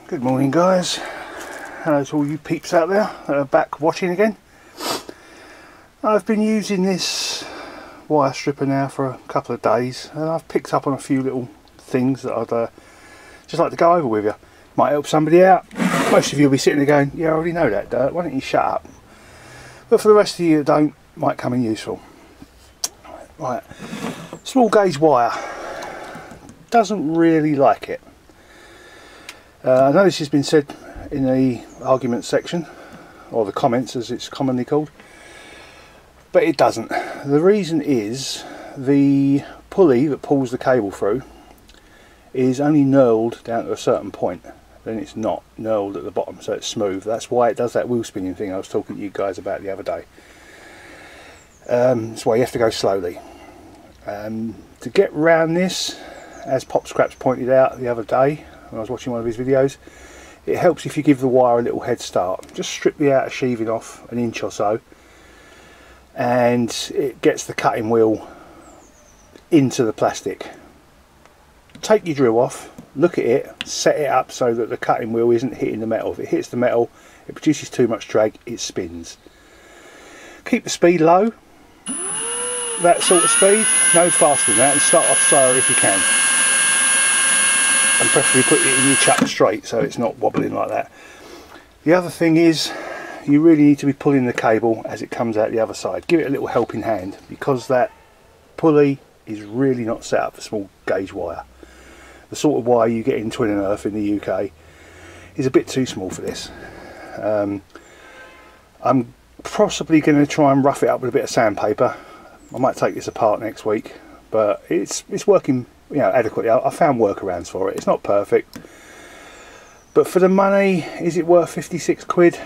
Good morning, guys. Hello to all you peeps out there that are back watching again. I've been using this wire stripper now for a couple of days, and I've picked up on a few little things that I'd just like to go over with you. Might help somebody out. Most of you will be sitting there going, yeah, I already know that, Dirt, why don't you shut up? But for the rest of you that don't, might come in useful. Right, small gauge wire. Doesn't really like it. I know this has been said in the argument section, or the comments as it's commonly called, but it doesn't. The reason is the pulley that pulls the cable through is only knurled down to a certain point, then it's not knurled at the bottom, so it's smooth. That's why it does that wheel spinning thing I was talking to you guys about the other day. That's why you have to go slowly. To get round this, as Pop Scraps pointed out the other day when I was watching one of his videos, it helps if you give the wire a little head start. Just strip the outer sheathing off an inch or so, and it gets the cutting wheel into the plastic. Take your drill off, look at it, set it up so that the cutting wheel isn't hitting the metal. If it hits the metal, it produces too much drag, it spins. Keep the speed low, that sort of speed, no faster than that, and start off slower if you can. And preferably put it in your chuck straight so it's not wobbling like that. The other thing is, you really need to be pulling the cable as it comes out the other side. Give it a little helping hand, because that pulley is really not set up for small gauge wire. The sort of wire you get in Twin and Earth in the UK is a bit too small for this. I'm possibly going to try and rough it up with a bit of sandpaper. I might take this apart next week, but it's working, you know, adequately. I found workarounds for it. It's not perfect, but for the money, is it worth 56 quid?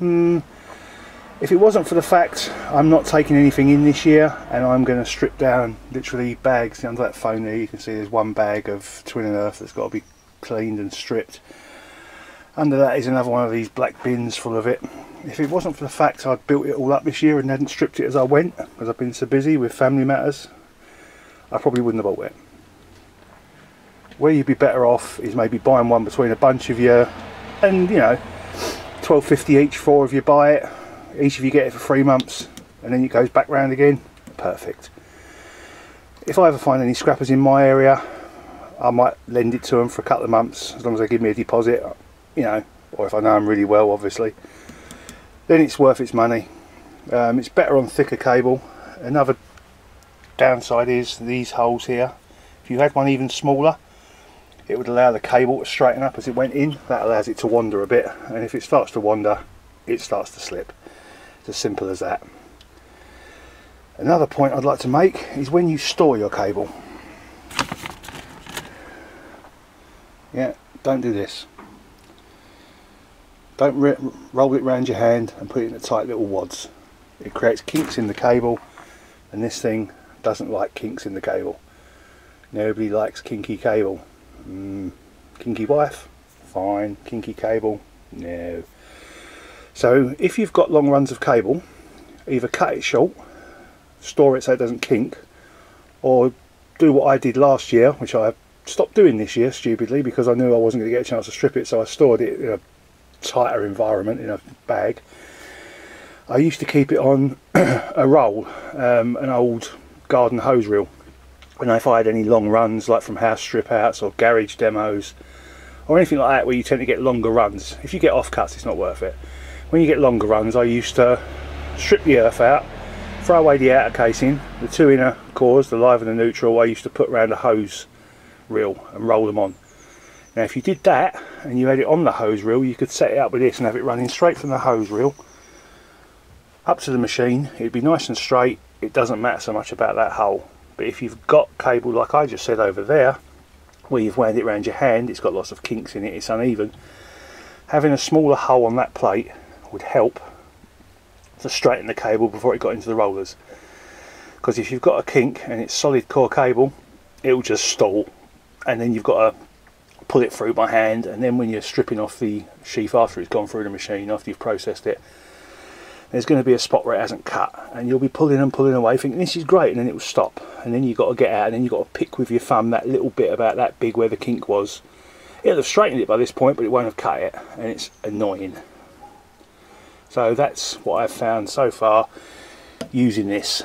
If it wasn't for the fact I'm not taking anything in this year, and I'm going to strip down literally bags under that phone there, you can see there's one bag of Twin and Earth that's got to be cleaned and stripped. Under that is another one of these black bins full of it. If it wasn't for the fact I'd built it all up this year and hadn't stripped it as I went, because I've been so busy with family matters, I probably wouldn't have bought it. Where you'd be better off is maybe buying one between a bunch of you, and you know, £12.50 each, 4 of you buy it, each of you get it for 3 months, and then it goes back round again. Perfect. If I ever find any scrappers in my area, I might lend it to them for a couple of months, as long as they give me a deposit, you know, or if I know them really well, obviously. Then it's worth its money. It's better on thicker cable. Another downside is these holes here. If you had one even smaller, it would allow the cable to straighten up as it went in. That allows it to wander a bit, and if it starts to wander, it starts to slip. It's as simple as that. Another point I'd like to make is when you store your cable. Yeah, don't do this. Don't roll it around your hand and put it in tight little wads. It creates kinks in the cable, and this thing doesn't like kinks in the cable. Nobody likes kinky cable. Kinky wife? Fine. Kinky cable? No. So if you've got long runs of cable, either cut it short, store it so it doesn't kink, or do what I did last year, which I stopped doing this year stupidly because I knew I wasn't going to get a chance to strip it, so I stored it in a tighter environment in a bag. I used to keep it on a roll, an old garden hose reel, and if I had any long runs like from house strip outs or garage demos or anything like that where you tend to get longer runs, if you get offcuts it's not worth it. When you get longer runs, I used to strip the earth out, throw away the outer casing, the 2 inner cores, the live and the neutral, I used to put around a hose reel and roll them on. Now if you did that and you had it on the hose reel, you could set it up with this and have it running straight from the hose reel up to the machine. It'd be nice and straight. It doesn't matter so much about that hole. But if you've got cable like I just said over there, where you've wound it around your hand, it's got lots of kinks in it, it's uneven, having a smaller hole on that plate would help to straighten the cable before it got into the rollers. Because if you've got a kink and it's solid core cable, it will just stall, and then you've got to pull it through by hand, and then when you're stripping off the sheath after it's gone through the machine, after you've processed it, there's going to be a spot where it hasn't cut, and you'll be pulling and pulling away thinking this is great, and then it will stop, and then you've got to get out, and then you've got to pick with your thumb that little bit about that big where the kink was, It'll have straightened it by this point, but it won't have cut it, and it's annoying. So that's what I've found so far using this.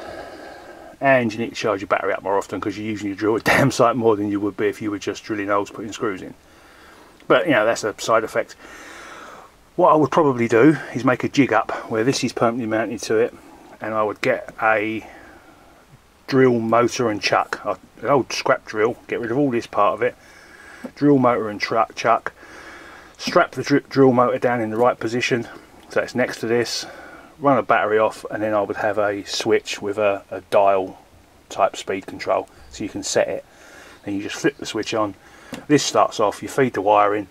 And you need to charge your battery up more often, because you're using your drill a damn sight more than you would be if you were just drilling holes, putting screws in. But you know, that's a side effect. What I would probably do is make a jig up where this is permanently mounted to it, and I would get a drill, motor and chuck, an old scrap drill, get rid of all this part of it, drill, motor and chuck, strap the drill motor down in the right position so it's next to this, run a battery off, and then I would have a switch with a dial type speed control, so you can set it and you just flip the switch on. This starts off, you feed the wire in,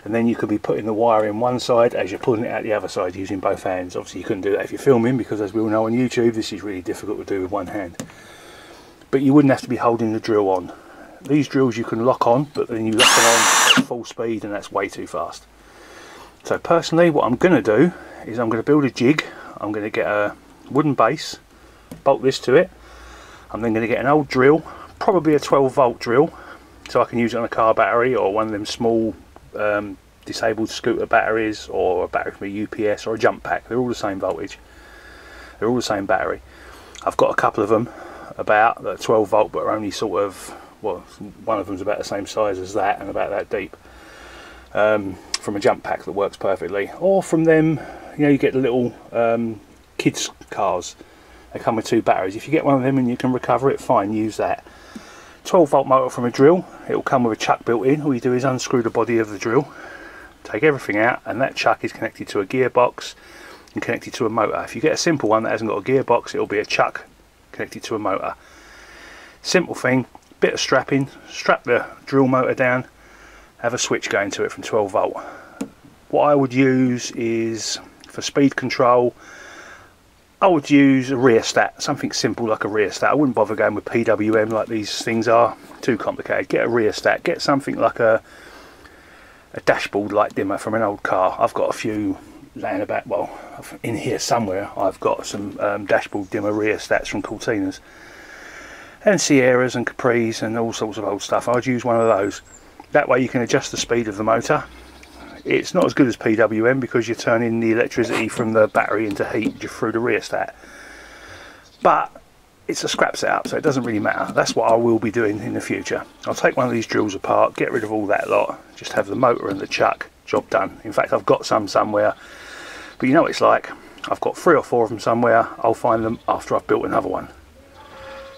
and then you could be putting the wire in one side as you're pulling it out the other side using both hands. Obviously you couldn't do that if you're filming, because as we all know on YouTube, this is really difficult to do with one hand. But you wouldn't have to be holding the drill on. These drills you can lock on, but then you lock them on at full speed, and that's way too fast. So personally, what I'm going to do is I'm going to build a jig. I'm going to get a wooden base, bolt this to it. I'm then going to get an old drill, probably a 12-volt drill, so I can use it on a car battery or one of them small disabled scooter batteries, or a battery from a UPS or a jump pack. They're all the same voltage. They're all the same battery. I've got a couple of them about that 12 volt, but are only sort of, well, one of them's about the same size as that and about that deep, from a jump pack that works perfectly. Or from them, you know, you get the little kids cars, they come with 2 batteries. If you get one of them and you can recover it, fine, use that. 12 volt motor from a drill, it will come with a chuck built in. All you do is unscrew the body of the drill, take everything out, and that chuck is connected to a gearbox and connected to a motor. If you get a simple one that hasn't got a gearbox, it will be a chuck connected to a motor. Simple thing, bit of strapping, strap the drill motor down, have a switch going to it from 12 volt. What I would use is, for speed control, I would use a rheostat, something simple like a rheostat. I wouldn't bother going with PWM like these things are, too complicated. Get a rheostat, get something like a dashboard light dimmer from an old car. I've got a few laying about, well, in here somewhere I've got some dashboard dimmer rheostats from Cortinas and Sierras and Capris and all sorts of old stuff. I'd use one of those. That way you can adjust the speed of the motor. It's not as good as PWM because you're turning the electricity from the battery into heat through the rheostat, but it's a scrap setup, so it doesn't really matter. That's what I will be doing in the future. I'll take one of these drills apart, get rid of all that lot, just have the motor and the chuck, job done. In fact, I've got some somewhere, but you know what it's like, I've got 3 or 4 of them somewhere. I'll find them after I've built another one.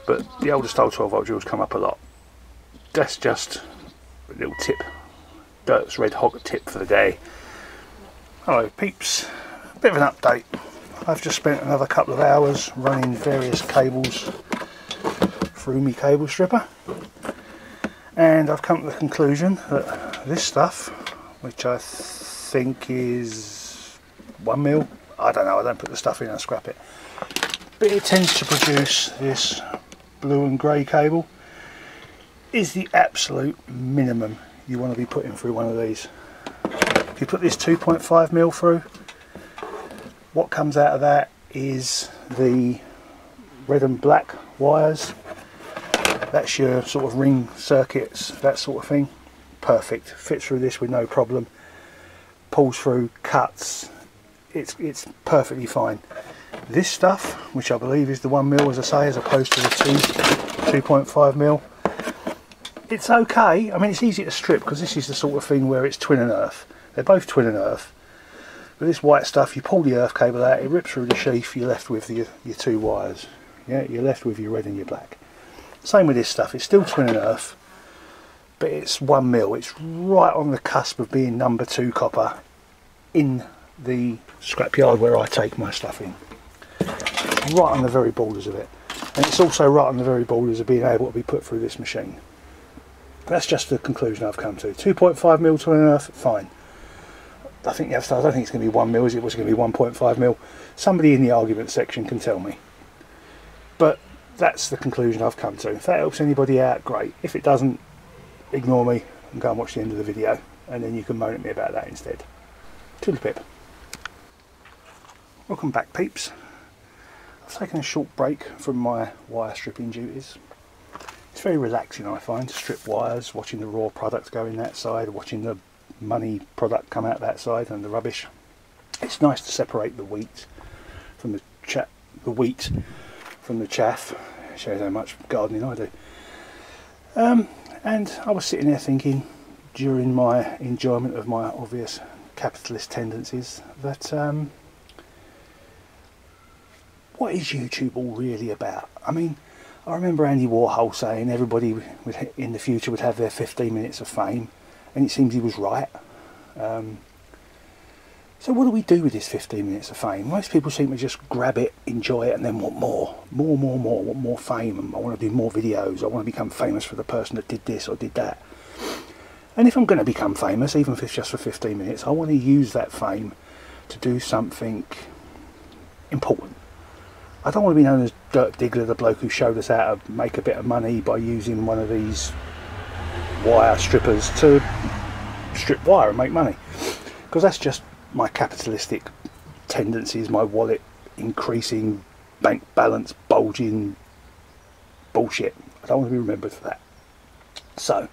But the older style 12 volt drills come up a lot. That's just a little tip, Dirt's Red Hog tip for the day. Hello peeps, a bit of an update. I've just spent another couple of hours running various cables through my cable stripper, and I've come to the conclusion that this stuff, which I think is 1 mil, I don't know, I don't put the stuff in, I scrap it, but it tends to produce this blue and grey cable, is the absolute minimum you want to be putting through one of these. If you put this 2.5 mil through, what comes out of that is the red and black wires. That's your sort of ring circuits, that sort of thing. Perfect, fits through this with no problem, pulls through, cuts, it's perfectly fine. This stuff, which I believe is the 1 mil, as I say, as opposed to the 2.5 mil, it's okay. I mean, it's easy to strip because this is the sort of thing where it's twin and earth. They're both twin and earth. But this white stuff, you pull the earth cable out, it rips through the sheath, you're left with your 2 wires. Yeah, you're left with your red and your black. Same with this stuff, it's still twin and earth, but it's 1 mil. It's right on the cusp of being number 2 copper in the scrapyard where I take my stuff in. It's right on the very borders of it. And it's also right on the very borders of being able to be put through this machine. That's just the conclusion I've come to. 2.5 mil twin and earth, fine. I think I don't think it's going to be 1 mil, is it? Was going to be 1.5 mil? Somebody in the argument section can tell me. But that's the conclusion I've come to. If that helps anybody out, great. If it doesn't, ignore me and go and watch the end of the video, and then you can moan at me about that instead. Toodle pip. Welcome back peeps. I've taken a short break from my wire stripping duties. It's It's very relaxing, I find, to strip wires, watching the raw product go in that side, watching the money product come out that side, and the rubbish. It's nice to separate the wheat from the wheat from the chaff. It shows how much gardening I do. And I was sitting there thinking, during my enjoyment of my obvious capitalist tendencies, that what is YouTube all really about? I mean, I remember Andy Warhol saying everybody in the future would have their 15 minutes of fame, and it seems he was right. So what do we do with this 15 minutes of fame? Most people seem to just grab it, enjoy it, and then want more, want more fame, and I want to do more videos, I want to become famous for the person that did this or did that. And if I'm going to become famous, even if it's just for 15 minutes, I want to use that fame to do something important. I don't want to be known as Dirk Diggler, the bloke who showed us how to make a bit of money by using one of these wire strippers to strip wire and make money. Because that's just my capitalistic tendencies, my wallet increasing, bank balance bulging bullshit. I don't want to be remembered for that. So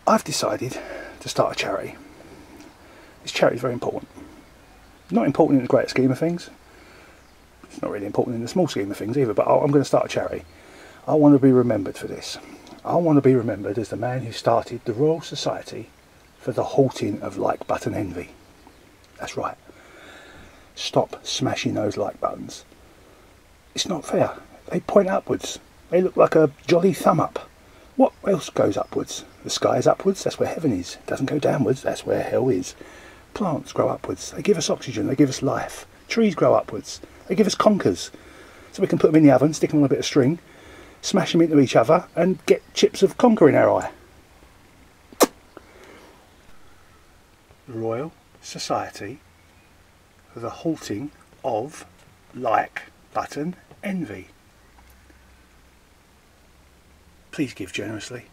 I've decided to start a charity. This charity is very important. Not important in the great scheme of things. It's not really important in the small scheme of things either, but I'm going to start a charity. I want to be remembered for this. I want to be remembered as the man who started the Royal Society for the halting of like button envy. That's right. Stop smashing those like buttons. It's not fair. They point upwards. They look like a jolly thumb up. What else goes upwards? The sky is upwards, that's where heaven is. It doesn't go downwards, that's where hell is. Plants grow upwards. They give us oxygen, they give us life. Trees grow upwards. They give us conkers. So we can put them in the oven, stick them on a bit of string, smash them into each other and get chips of conker in our eye. Royal Society for the halting of like button envy. Please give generously.